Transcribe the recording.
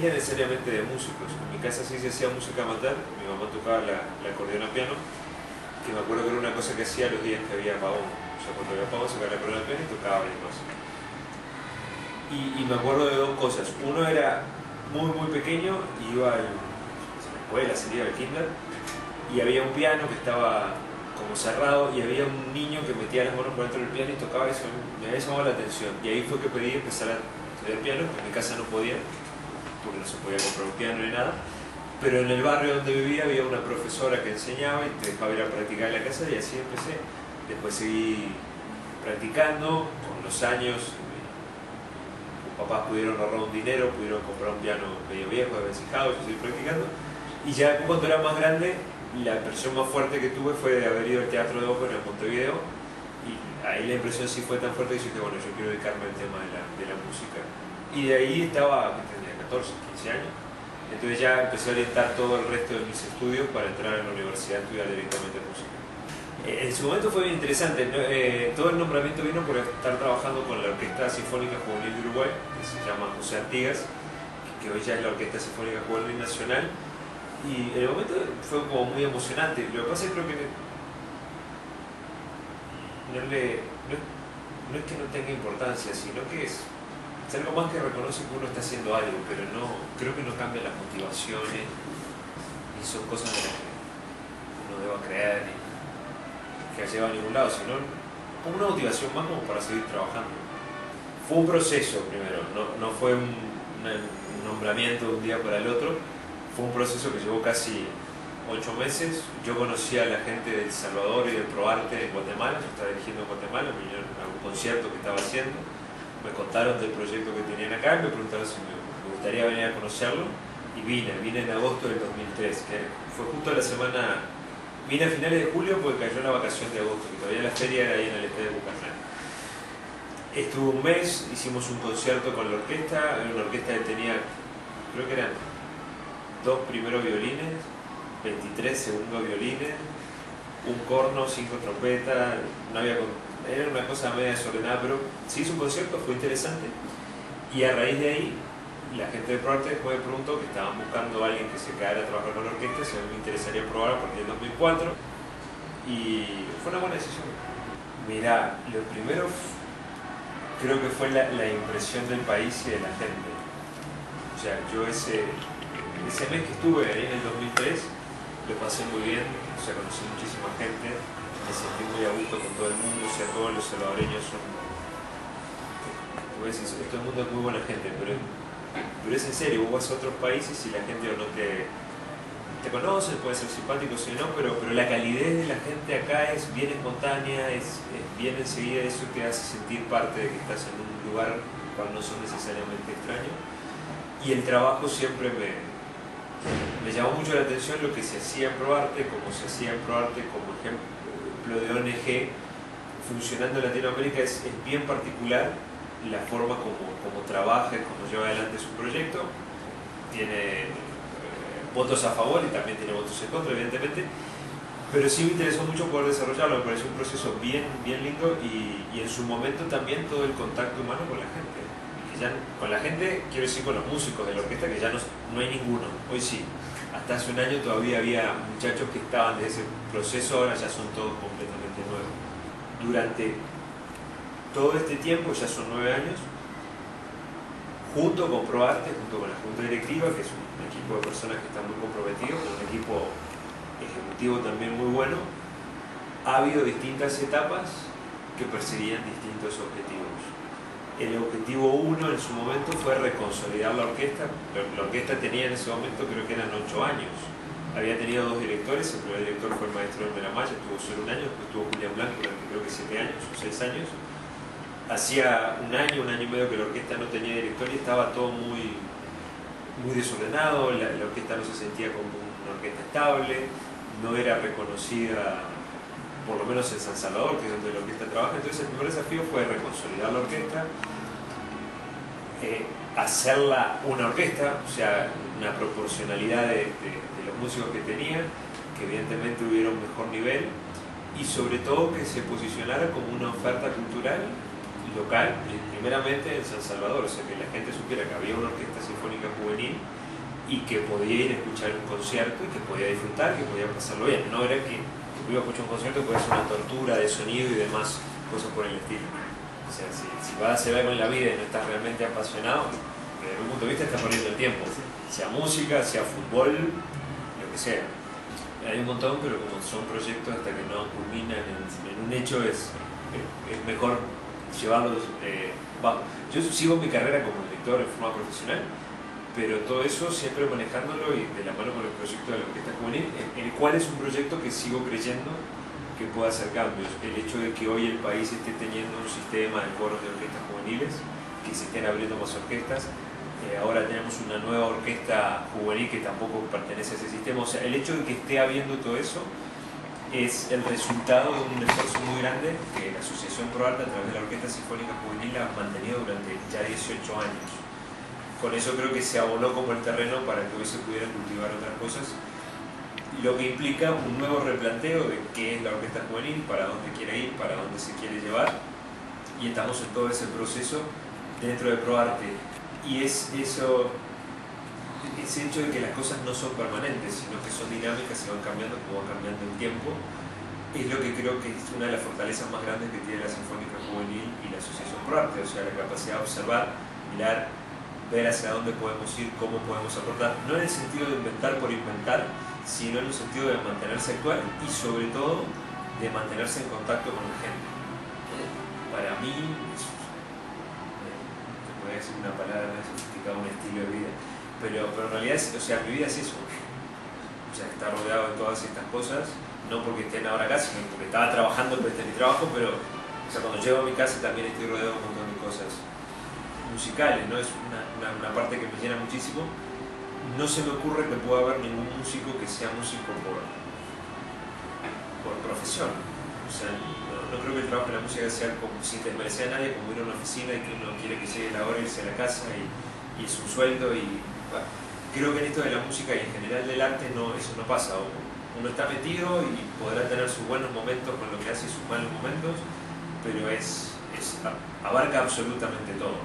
familia necesariamente de músicos. En mi casa sí se hacía música amateur, mi mamá tocaba la acordeón a piano, que me acuerdo que era una cosa que hacía los días que había apagón. O sea, cuando había apagón sacaba la acordeón a piano y tocaba y más. Y me acuerdo de dos cosas. Uno era muy pequeño, iba a la escuela, salía al kinder, y había un piano que estaba como cerrado y había un niño que metía las manos por dentro del piano y tocaba, eso me había llamado la atención. Y ahí fue que pedí empezar a estudiar piano, que en mi casa no podía, porque no se podía comprar un piano ni nada. Pero en el barrio donde vivía había una profesora que enseñaba y te dejaba ir a practicar en la casa, y así empecé. Después seguí practicando, con los años mis papás pudieron ahorrar un dinero, pudieron comprar un piano medio viejo, desvencijado, yo seguí practicando. Y ya cuando era más grande, la impresión más fuerte que tuve fue de haber ido al Teatro de Ópera en Montevideo, y ahí la impresión sí fue tan fuerte que dije, bueno, yo quiero dedicarme al tema de la música. Y de ahí estaba, que tenía 14, 15 años. Entonces ya empecé a orientar todo el resto de mis estudios para entrar a la universidad a estudiar directamente música. En su momento fue bien interesante, ¿no? Todo el nombramiento vino por estar trabajando con la Orquesta Sinfónica Juvenil de Uruguay, que se llama José Artigas, que hoy ya es la Orquesta Sinfónica Juvenil Nacional, y en el momento fue como muy emocionante. Lo que pasa es que creo que no es que no tenga importancia, sino que es algo más que reconoce que uno está haciendo algo, pero no, creo que no cambia las motivaciones, ni son cosas de las que uno deba creer, ni que lleva a ningún lado, sino como una motivación más como para seguir trabajando. Fue un proceso primero, no fue un nombramiento de un día para el otro, fue un proceso que llevó casi 8 meses. Yo conocí a la gente del Salvador y del ProArte en Guatemala, yo estaba dirigiendo en Guatemala, me vinieron a un concierto que estaba haciendo, me contaron del proyecto que tenían acá, me preguntaron si me gustaría venir a conocerlo, y vine en agosto del 2003, que fue justo la semana, vine a finales de julio porque cayó la vacación de agosto, que todavía la feria era ahí en el estadio de Bucaramanga. Estuve un mes, hicimos un concierto con la orquesta, era una orquesta que tenía, creo que eran 2 primeros violines, 23 segundos violines, un corno, 5 trompetas, no había, era una cosa media desordenada, pero se hizo un concierto, fue interesante, y a raíz de ahí la gente de ProArte después me preguntó que estaban buscando a alguien que se quedara a trabajar con la orquesta, si a mí me interesaría probar a partir del 2004, y fue una buena decisión. Mirá, lo primero creo que fue la impresión del país y de la gente. O sea, yo ese mes que estuve ahí en el 2003 lo pasé muy bien, o sea, conocí muchísima gente, me sentí muy a gusto con todo el mundo, o sea, todos los salvadoreños son, todo el mundo es muy buena gente, pero es en serio, vos vas a otros países y la gente no te conoce, puede ser simpático si no, pero la calidez de la gente acá es bien espontánea, es bien enseguida, eso te hace sentir parte de que estás en un lugar cual no son necesariamente extraños, y el trabajo siempre me llamó mucho la atención lo que se hacía en ProArte, como se hacía en ProArte como ejemplo de ONG funcionando en Latinoamérica, es bien particular la forma como trabaja y como lleva adelante su proyecto. Tiene votos a favor y también tiene votos en contra, evidentemente, pero sí me interesó mucho poder desarrollarlo, me pareció un proceso bien lindo, y en su momento también todo el contacto humano con la gente. Con la gente, quiero decir con los músicos de la orquesta, que ya no hay ninguno, hoy sí. Hasta hace un año todavía había muchachos que estaban de ese proceso, ahora ya son todos completamente nuevos. Durante todo este tiempo, ya son 9 años, junto con ProArte, junto con la Junta Directiva, que es un equipo de personas que están muy comprometidos, un equipo ejecutivo también muy bueno, ha habido distintas etapas que perseguían distintos objetivos. El objetivo 1 en su momento fue reconsolidar la orquesta. La orquesta tenía en ese momento, creo que eran 8 años. Había tenido 2 directores, el primer director fue el maestro Elmer Amaya, estuvo solo un año, después estuvo Julián Blanco durante creo que 7 años o 6 años. Hacía un año y medio que la orquesta no tenía director y estaba todo muy desordenado, la orquesta no se sentía como una orquesta estable, no era reconocida, por lo menos en San Salvador, que es donde la orquesta trabaja. Entonces el primer desafío fue reconsolidar la orquesta, hacerla una orquesta, o sea, una proporcionalidad de los músicos que tenía, que evidentemente hubiera un mejor nivel, y sobre todo que se posicionara como una oferta cultural local, primeramente en San Salvador, o sea, que la gente supiera que había una orquesta sinfónica juvenil juvenil y que podía ir a escuchar un concierto y que podía disfrutar, que podía pasarlo bien. No era que iba a escuchar un concierto y podía ser una tortura de sonido y demás cosas por el estilo. O sea, si vas a hacer algo en la vida y no estás realmente apasionado, desde mi punto de vista estás perdiendo el tiempo. Sea música, sea fútbol, lo que sea. Hay un montón, pero como son proyectos hasta que no culminan en un hecho, es mejor llevarlos. Yo sigo mi carrera como director en forma profesional, pero todo eso siempre manejándolo y de la mano con el proyecto de la Orquesta Juvenil, en el cual es un proyecto que sigo creyendo que puede hacer cambios. El hecho de que hoy el país esté teniendo un sistema de coros de orquestas juveniles, que se estén abriendo más orquestas. Ahora tenemos una nueva orquesta juvenil que tampoco pertenece a ese sistema. O sea, el hecho de que esté habiendo todo eso es el resultado de un esfuerzo muy grande que la Asociación ProArte a través de la Orquesta Sinfónica Juvenil ha mantenido durante ya 18 años. Con eso creo que se abonó como el terreno para que hoy se pudieran cultivar otras cosas, lo que implica un nuevo replanteo de qué es la Orquesta Juvenil, para dónde quiere ir, para dónde se quiere llevar, y estamos en todo ese proceso dentro de ProArte. Y ese hecho de que las cosas no son permanentes, sino que son dinámicas y van cambiando como va cambiando el tiempo, es lo que creo que es una de las fortalezas más grandes que tiene la Sinfónica Juvenil y la Asociación ProArte, o sea, la capacidad de observar, mirar, ver hacia dónde podemos ir, cómo podemos aportar, no en el sentido de inventar por inventar, sino en el sentido de mantenerse actual y sobre todo de mantenerse en contacto con la gente. Para mí, voy a decir una palabra más sofisticada, un estilo de vida, pero en realidad, o sea, mi vida es eso. O sea, estar rodeado de todas estas cosas, no porque estén ahora acá, sino porque estaba trabajando, pero este es mi trabajo, pero o sea, cuando llego a mi casa también estoy rodeado de un montón de cosas musicales, ¿no? Es una parte que me llena muchísimo. No se me ocurre que pueda haber ningún músico que sea músico por profesión. O sea, no creo que el trabajo de la música sea como, sin desmerecer a nadie, como ir a una oficina y que uno quiere que llegue la hora y irse a la casa y es un sueldo. Bueno, creo que en esto de la música y en general del arte eso no pasa. Uno está metido y podrá tener sus buenos momentos con lo que hace y sus malos momentos, pero abarca absolutamente todo.